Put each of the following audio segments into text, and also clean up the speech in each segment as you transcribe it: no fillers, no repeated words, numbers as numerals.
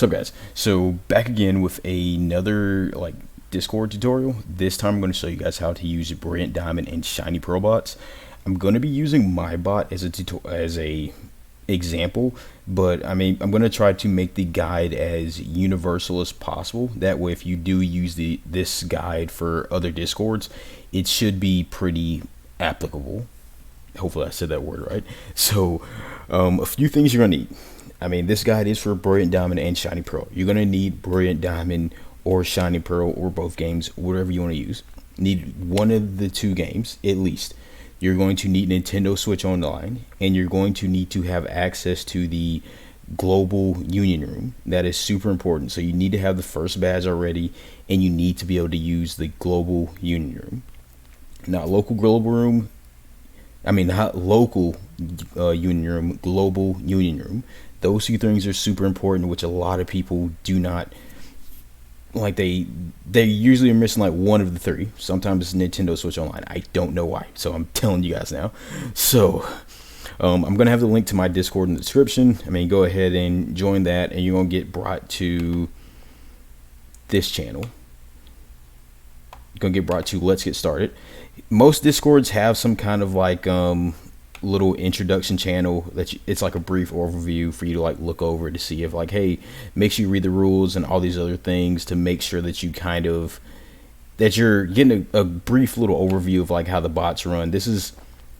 So guys, so back again with another like Discord tutorial. This time I'm going to show you guys how to use Brilliant Diamond and Shiny Pearl bots. I'm going to be using my bot as a example, but I mean I'm going to try to make the guide as universal as possible. That way if you do use this guide for other Discords, it should be pretty applicable. Hopefully I said that word right. So a few things you're going to need. I mean, this guide is for Brilliant Diamond and Shiny Pearl. You're going to need Brilliant Diamond or Shiny Pearl or both games, whatever you want to use. Need one of the two games, at least. You're going to need Nintendo Switch Online, and you're going to need to have access to the Global Union Room. That is super important. So you need to have the first badge already, and you need to be able to use the Global Union Room. Not local Global Room. I mean, not local Union Room, Global Union Room. Those two things are super important, which a lot of people do not like. They usually are missing like one of the three. Sometimes it's Nintendo Switch Online. I don't know why, so I'm telling you guys now. So I'm gonna have the link to my Discord in the description. I mean, go ahead and join that, and you're gonna get brought to this channel. You're gonna get brought to Let's Get Started. Most Discords have some kind of like little introduction channel that it's like a brief overview for you to like look over to see if like, hey, make sure you read the rules and all these other things to make sure that you kind of that you're getting a brief little overview of like how the bots run. This is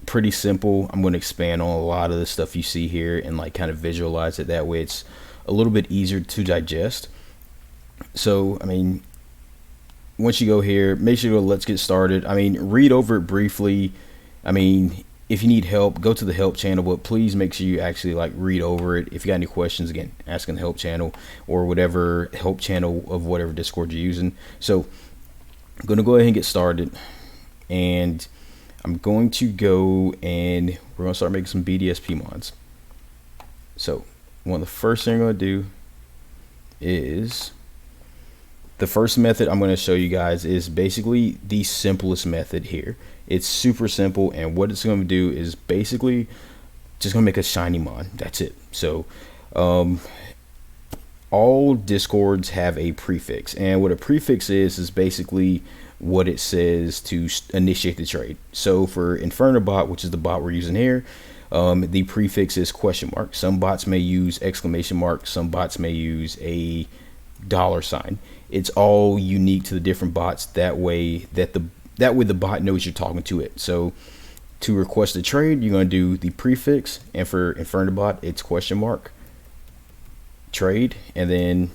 pretty simple. I'm going to expand on a lot of the stuff you see here and like kind of visualize it. That way it's a little bit easier to digest. So I mean, once you go here, make sure you go Let's Get Started. I mean, read over it briefly. I mean, if you need help, go to the help channel, but please make sure you actually like read over it. If you got any questions, again, ask in the help channel or whatever help channel of whatever Discord you're using. So I'm going to go ahead and get started, and I'm going to go and we're going to start making some BDSP mods. So one of the first thing I'm going to do is the first method I'm going to show you guys is basically the simplest method here. It's super simple, and what it's going to do is basically just going to make a shiny mod. That's it. So all Discords have a prefix, and what a prefix is basically what it says to initiate the trade. So for InfernoBot, which is the bot we're using here, the prefix is question mark. Some bots may use exclamation mark. Some bots may use a $sign. It's all unique to the different bots. That way the bot knows you're talking to it. So to request a trade, you're going to do the prefix, and for InfernoBot, it's question mark trade. And then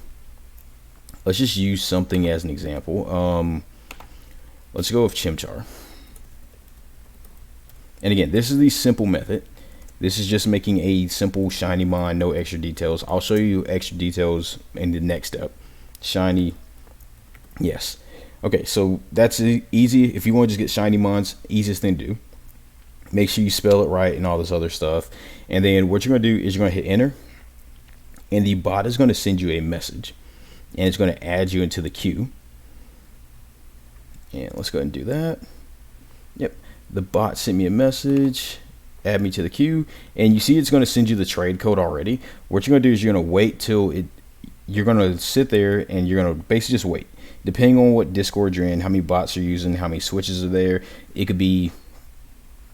let's just use something as an example. Let's go with Chimchar. And again, this is the simple method. This is just making a simple shiny mod, no extra details. I'll show you extra details in the next step. Shiny, yes. Okay, so that's easy. If you want to just get shiny mods, easiest thing to do. Make sure you spell it right and all this other stuff. And then what you're going to do is you're going to hit enter, and the bot is going to send you a message, and it's going to add you into the queue. And let's go ahead and do that. Yep, the bot sent me a message, add me to the queue, and you see it's going to send you the trade code already. What you're going to do is you're going to wait till you're going to sit there, and you're going to basically just wait. Depending on what Discord you're in, how many bots you're using, how many switches are there, it could be,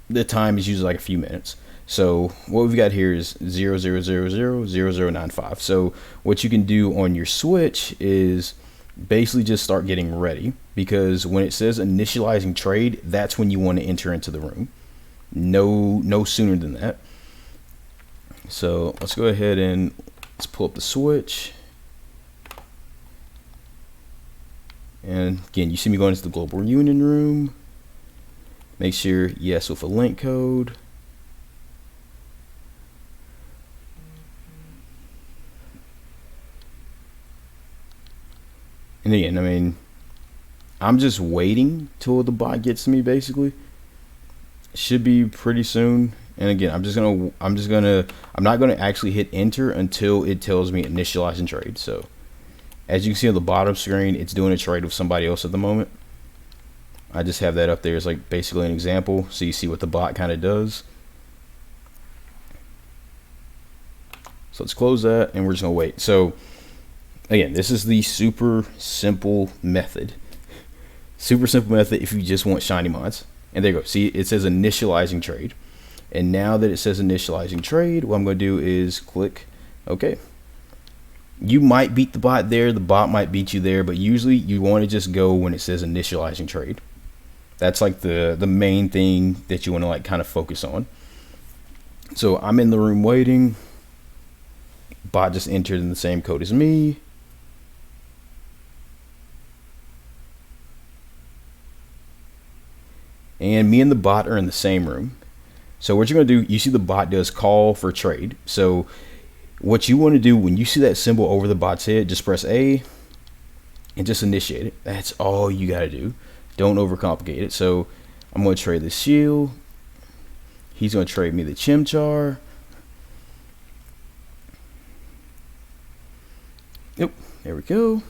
the time is usually like a few minutes. So what we've got here is 00000095. So what you can do on your Switch is basically just start getting ready, because when it says initializing trade, that's when you want to enter into the room. No sooner than that. So let's go ahead and let's pull up the Switch. And again, you see me going into the Global Union Room. Make sure yes with a link code. And again, I mean, I'm just waiting till the bot gets to me. Basically, should be pretty soon. And again, I'm not gonna actually hit enter until it tells me initializing trade. So as you can see on the bottom screen, it's doing a trade with somebody else at the moment. I just have that up there as like basically an example, so you see what the bot kind of does. So let's close that, and we're just gonna wait. So Again, this is the super simple method. Super simple method if you just want shiny mods. And there you go. See, it says initializing trade. And now that it says initializing trade, what I'm going to do is click OK. You might beat the bot there, the bot might beat you there, but usually you want to just go when it says initializing trade. That's like the main thing that you want to like kind of focus on. So I'm in the room waiting. Bot just entered in the same code as me. And me and the bot are in the same room. So what you're going to do, you see the bot does call for trade. So what you want to do when you see that symbol over the bot's head, just press A and just initiate it. That's all you got to do. Don't overcomplicate it. So I'm going to trade the shield. He's going to trade me the chimchar. Yep, there we go.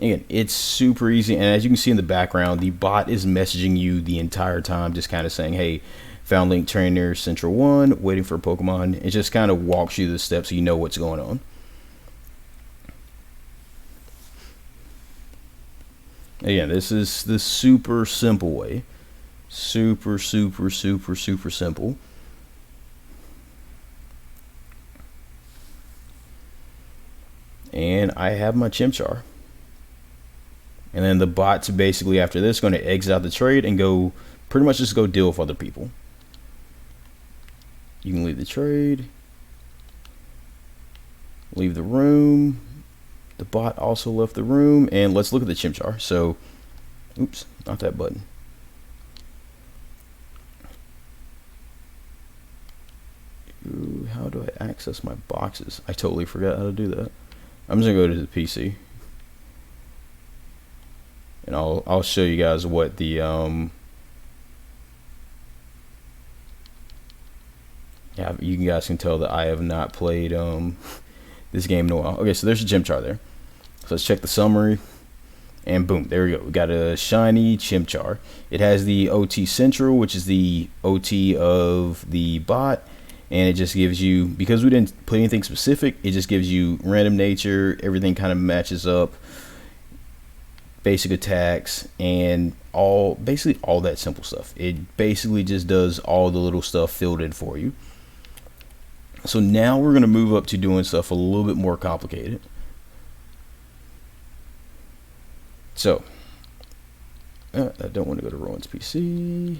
Again, it's super easy, and as you can see in the background, the bot is messaging you the entire time, just kind of saying, hey, found link trainer central 1, waiting for a Pokemon. It just kind of walks you the steps so you know what's going on. Again, this is the super simple way. Super simple. And I have my Chimchar. And then the bot's basically after this going to exit out the trade and go pretty much just go deal with other people. You can leave the trade. Leave the room. The bot also left the room. And let's look at the Chimchar. So, oops, not that button. Ooh, how do I access my boxes? I totally forgot how to do that. I'm just going to go to the PC. And I'll show you guys what the yeah, you guys can tell that I have not played this game in a while. Okay, so there's a Chimchar there. So let's check the summary. And boom, there we go. We got a shiny Chimchar. It has the OT Central, which is the OT of the bot. And it just gives you, because we didn't put anything specific, it just gives you random nature. Everything kind of matches up. Basic attacks and basically all that simple stuff. It basically just does all the little stuff filled in for you. So now we're going to move up to doing stuff a little bit more complicated. So I don't want to go to Rowan's PC.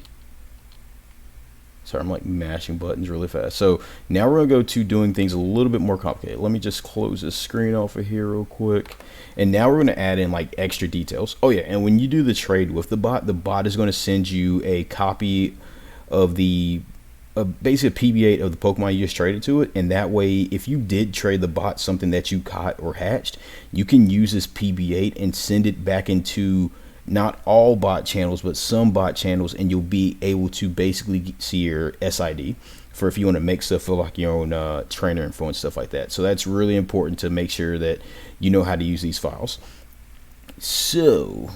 Sorry, I'm like mashing buttons really fast. So now we're going to go to doing things a little bit more complicated. Let me just close this screen off of here real quick. And now we're going to add in like extra details. Oh yeah, and when you do the trade with the bot is going to send you a copy of the basically a PB8 of the Pokemon you just traded to it. And that way, if you did trade the bot something that you caught or hatched, you can use this PB8 and send it back into not all bot channels, but some bot channels, and you'll be able to basically see your SID for if you want to make stuff feel like your own trainer info and stuff like that. So that's really important to make sure that you know how to use these files. So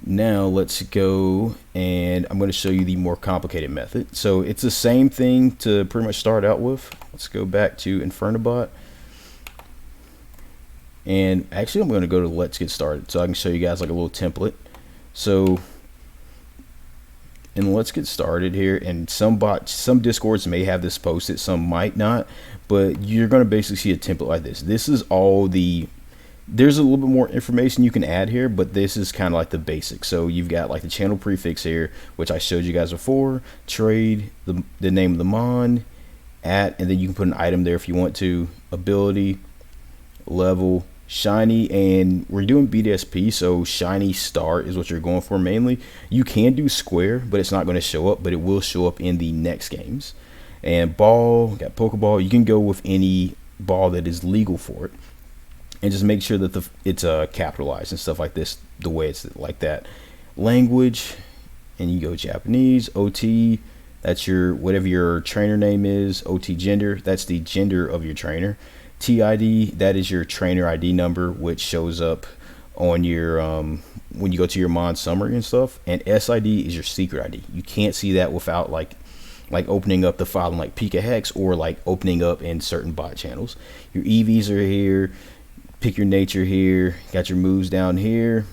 now let's go, and I'm going to show you the more complicated method. So it's the same thing to pretty much start out with. Let's go back to Infernobot. And actually, I'm going to go to Let's Get Started so I can show you guys like a little template. So, and Let's Get Started here, and some Discords may have this posted, some might not, but you're going to basically see a template like this. This is all there's a little bit more information you can add here, but this is kind of like the basics. So you've got like the channel prefix here, which I showed you guys before, trade, the name of the mon, and then you can put an item there if you want to, ability, level, shiny, and we're doing BDSP, so shiny star is what you're going for mainly. You can do square, but it's not going to show up, but it will show up in the next games. And ball, got Pokeball. You can go with any ball that is legal for it, and just make sure that it's capitalized and stuff like this, the way it's like that. Language, and you go Japanese. OT, that's your whatever your trainer name is. OTGender, that's the gender of your trainer. TID, that is your trainer ID number, which shows up on your when you go to your mod summary and stuff. And SID is your secret ID. You can't see that without like like opening up the file in like Pika Hex, or like opening up in certain bot channels. Your EVs are here. Pick your nature here. Got your moves down here.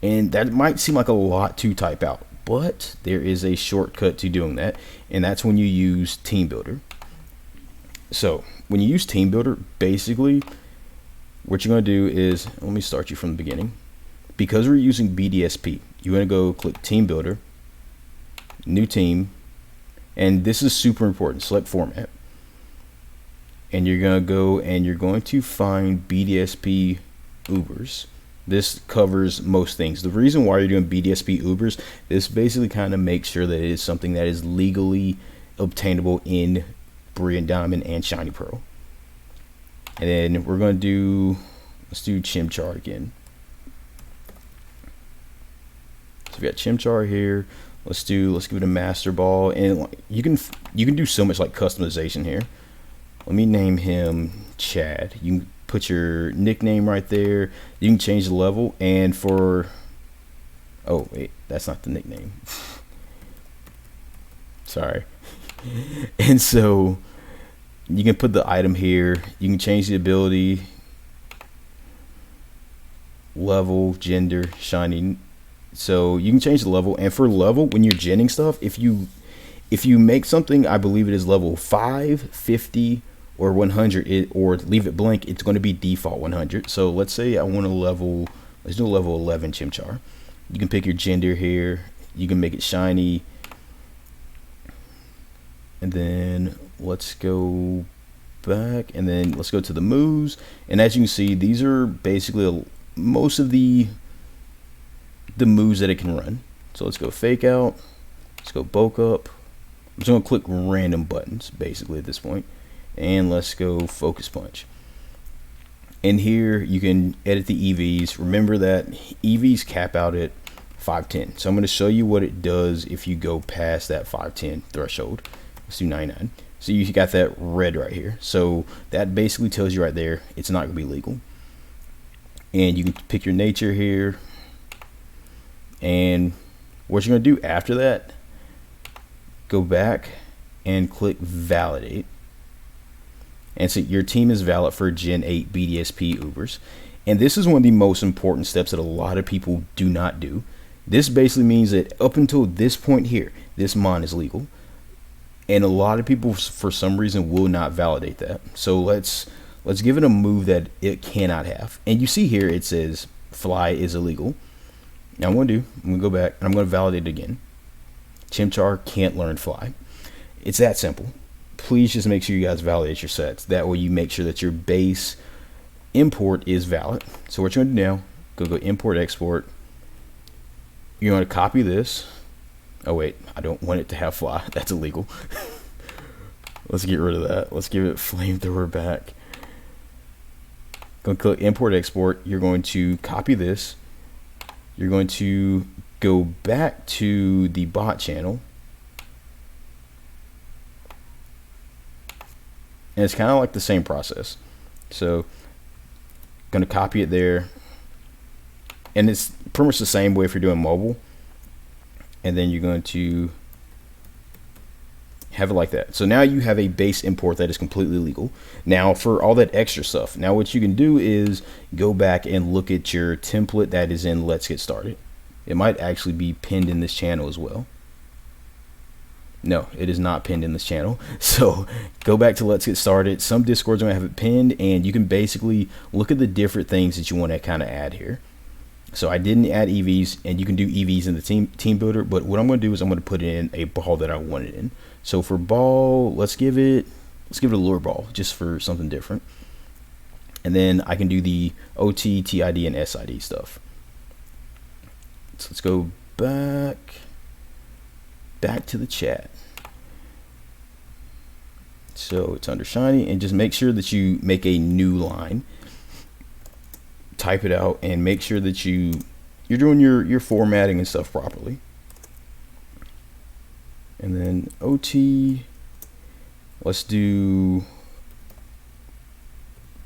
And that might seem like a lot to type out, but there is a shortcut to doing that, and that's when you use TeamBuilder. So when you use TeamBuilder, basically what you're going to do is, let me start you from the beginning. Because we're using BDSP, you're going to go click TeamBuilder, new team, and this is super important. Select format, and you're going to go and you're going to find BDSP Ubers. This covers most things. The reason why you're doing BDSP Ubers, this basically kind of makes sure that it is something that is legally obtainable in Brilliant Diamond and Shiny Pearl. And then we're going to do, let's do Chimchar again. So we got Chimchar here. Let's give it a Master Ball, and you can do so much like customization here. Let me name him Chad. You can put your nickname right there. You can change the level, and for, oh wait, that's not the nickname. Sorry. And so you can put the item here. You can change the ability, level, gender, shiny. So you can change the level, and for level, when you're genning stuff, if you make something, I believe it is level 5, 50, or 100, or leave it blank, it's going to be default 100. So let's say I want to let's do a level 11 Chimchar. You can pick your gender here. You can make it shiny. And then let's go back, and then let's go to the moves. And as you can see, these are basically most of the moves that it can run. So let's go Fake Out. Let's go Bulk Up. I'm just going to click random buttons basically at this point. And let's go Focus Punch. And here you can edit the EVs. Remember that EVs cap out at 510. So I'm going to show you what it does if you go past that 510 threshold. Let's do 99. So you got that red right here. So that basically tells you right there it's not going to be legal. And you can pick your nature here. And what you're going to do after that, go back and click Validate. And so your team is valid for Gen 8 BDSP Ubers. And this is one of the most important steps that a lot of people do not do. This basically means that up until this point here, this mon is legal. And a lot of people, for some reason, will not validate that. So let's give it a move that it cannot have. And you see here, it says Fly is illegal. Now I'm going to go back, and I'm going to validate it again. Chimchar can't learn Fly. It's that simple. Please just make sure you guys validate your sets. That way you make sure that your base import is valid. So what you're going to do now, go import export. You're going to copy this. Oh wait, I don't want it to have Fly. That's illegal. Let's get rid of that. Let's give it Flamethrower back. Go click import export. You're going to copy this. You're going to go back to the bot channel. And it's kind of like the same process. So going to copy it there. And it's pretty much the same way if you're doing mobile. And then you're going to have it like that. So now you have a base import that is completely legal. Now for all that extra stuff, now what you can do is go back and look at your template that is in Let's Get Started. It might actually be pinned in this channel as well. No, it is not pinned in this channel. So go back to Let's Get Started. Some Discords are going to have it pinned, and you can basically look at the different things that you want to kind of add here. So I didn't add EVs, and you can do EVs in the team builder, but what I'm going to do is I'm going to put in a ball that I want it in. So for ball, let's give it a lure ball just for something different. And then I can do the OT, TID, and SID stuff. So let's go back to the chat. So it's under shiny, and just make sure that you make a new line. Type it out and make sure that you're doing your formatting and stuff properly. And then OT, let's do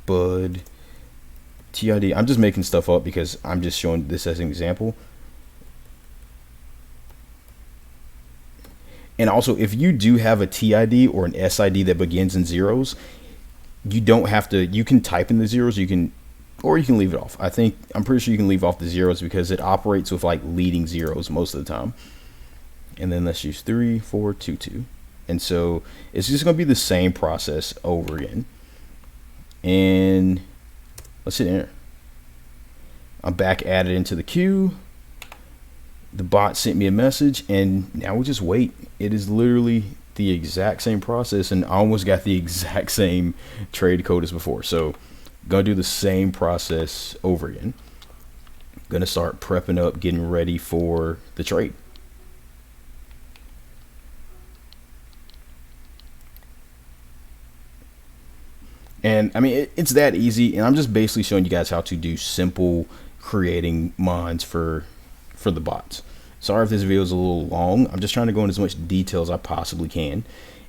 Bud, TID. I'm just making stuff up because I'm just showing this as an example. And also, if you do have a TID or an SID that begins in zeros, you don't have to, you can type in the zeros, or you can leave it off. I'm pretty sure you can leave off the zeros because it operates with like leading zeros most of the time. And then let's use 3, 4, 2, 2. And so it's just going to be the same process over again. And let's hit enter. I'm back added into the queue. The bot sent me a message, and now we just wait. It is literally the exact same process, and I almost got the exact same trade code as before. So gonna do the same process over again. Gonna start prepping up, getting ready for the trade. And I mean, it's that easy, and I'm just basically showing you guys how to do simple creating mons for the bots. Sorry if this video is a little long. I'm just trying to go into as much detail as I possibly can.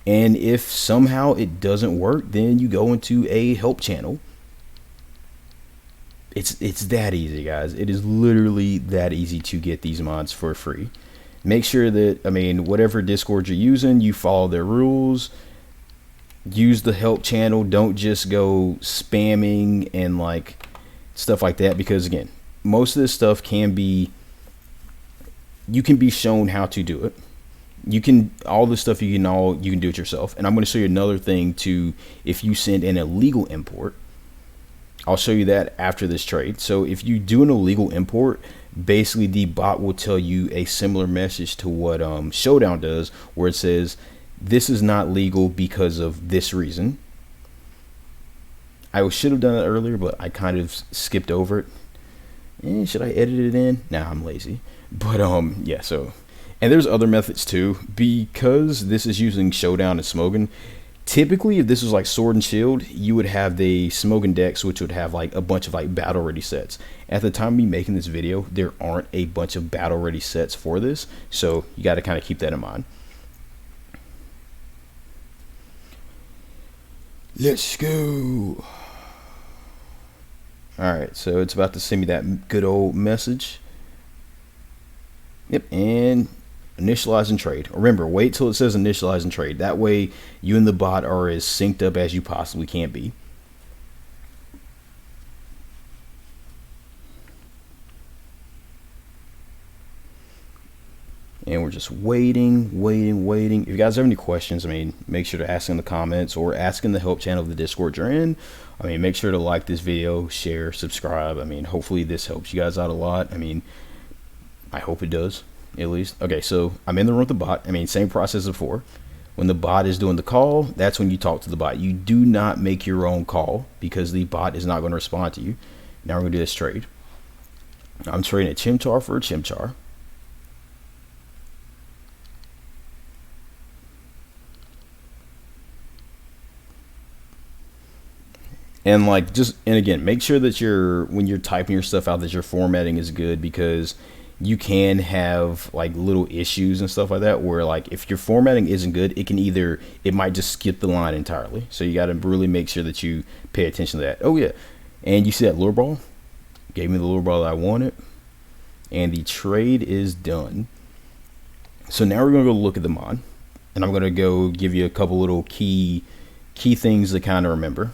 And if somehow it doesn't work, then you go into a help channel. It's that easy, guys. It is literally that easy to get these mods for free. Make sure that, I mean, whatever Discord you're using, you follow their rules. Use the help channel. Don't just go spamming and like stuff like that, because again, most of this stuff you can be shown how to do it. All this stuff you can do it yourself. And I'm going to show you another thing too. If you send an illegal import, I'll show you that after this trade. So if you do an illegal import, basically the bot will tell you a similar message to what Showdown does, where it says this is not legal because of this reason. I should have done it earlier, but I kind of skipped over it. Should I edit it in? Nah, I'm lazy. But yeah, so, and there's other methods too, because this is using Showdown and Smogon. Typically, if this was like Sword and Shield, you would have the Smogon decks, which would have like a bunch of like battle ready sets. At the time of me making this video, there aren't a bunch of battle ready sets for this, so you got to kind of keep that in mind. Let's go. All right, so it's about to send me that good old message. Yep, and initializing trade. Remember, wait till it says initializing trade. That way you and the bot are as synced up as you possibly can be. And we're just waiting. If you guys have any questions, I mean, make sure to ask in the comments or ask in the help channel of the Discord you're in. I mean, make sure to like this video, share, subscribe. I mean, hopefully this helps you guys out a lot. I mean, I hope it does, at least. Okay, so I'm in the room with the bot. I mean, same process as before. When the bot is doing the call, that's when you talk to the bot. You do not make your own call because the bot is not going to respond to you. Now we're going to do this trade. I'm trading a Chimchar for a Chimchar. And like, and again, make sure that when you're typing your stuff out, that your formatting is good, because you can have like little issues and stuff like that, where like if your formatting isn't good, it might just skip the line entirely. So you got to really make sure that you pay attention to that. Oh yeah. And you see that lure ball? Gave me the lure ball that I wanted. And the trade is done. So now we're going to go look at the mod, and I'm going to go give you a couple little key things to kind of remember.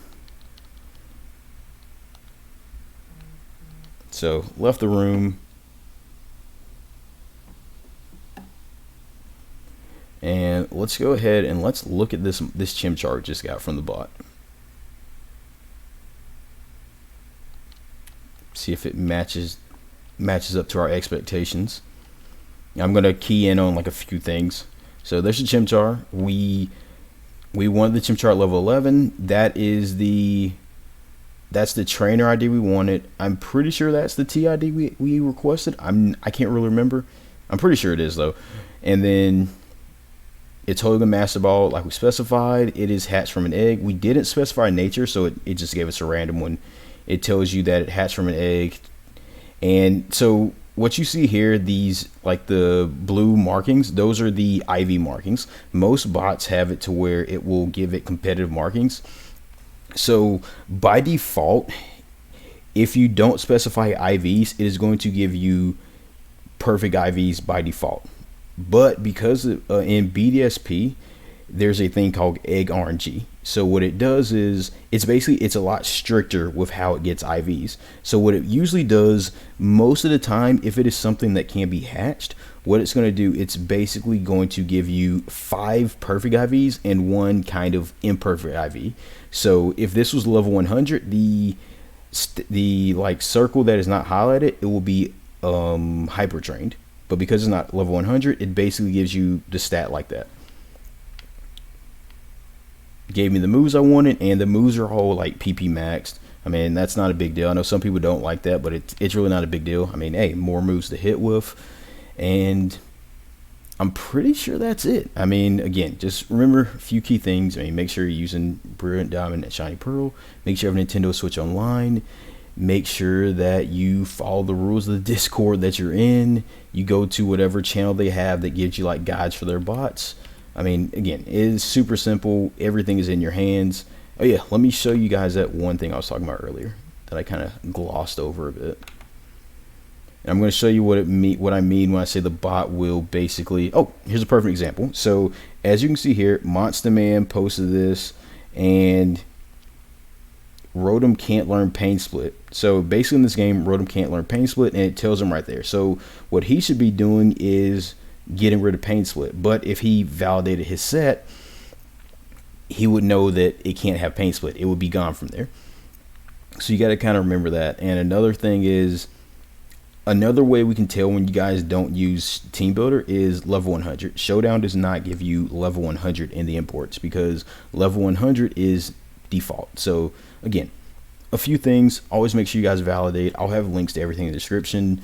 So left the room, and let's go ahead and let's look at this Chimchar just got from the bot. See if it matches up to our expectations. I'm gonna key in on like a few things. So there's a Chimchar. We wanted the Chimchar at level 11. That's the trainer ID we wanted. I'm pretty sure that's the TID we requested. I can't really remember. I'm pretty sure it is though. And then it's holding a Master Ball like we specified. It is hatched from an egg. We didn't specify nature, so it just gave us a random one. It tells you that it hatched from an egg. And so what you see here, these like the blue markings, those are the IV markings. Most bots have it to where it will give it competitive markings. So by default, if you don't specify IVs, it is going to give you perfect IVs by default. But because in BDSP, there's a thing called egg RNG. So what it does is it's a lot stricter with how it gets IVs. So what it usually does most of the time, if it is something that can be hatched, what it's going to do, it's basically going to give you 5 perfect IVs and 1 kind of imperfect IV. So if this was level 100, the like circle that is not highlighted, it will be hyper trained. But because it's not level 100, it basically gives you the stat like that. Gave me the moves I wanted, and the moves are all like PP maxed. I mean, that's not a big deal. I know some people don't like that, but it's really not a big deal. I mean, hey, more moves to hit with, and I'm pretty sure that's it. I mean, again, just remember a few key things. I mean, make sure you're using Brilliant Diamond and Shiny Pearl. Make sure you have a Nintendo Switch Online. Make sure that you follow the rules of the Discord that you're in. You go to whatever channel they have that gives you like guides for their bots. I mean, again, it is super simple. Everything is in your hands. Oh yeah, let me show you guys that one thing I was talking about earlier that I kind of glossed over a bit. And I'm going to show you what I mean when I say the bot will basically. Oh, here's a perfect example. So as you can see here, Monster Man posted this, and Rotom can't learn Pain Split. So basically in this game, Rotom can't learn Pain Split, and it tells him right there. So what he should be doing is getting rid of Pain Split. But if he validated his set, he would know that it can't have Pain Split. It would be gone from there. So you got to kind of remember that. And another thing is, another way we can tell when you guys don't use Team Builder is level 100. Showdown does not give you level 100 in the imports because level 100 is default. So again, a few things. Always make sure you guys validate. I'll have links to everything in the description.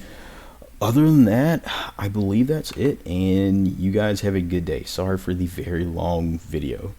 Other than that, I believe that's it, and you guys have a good day. Sorry for the very long video.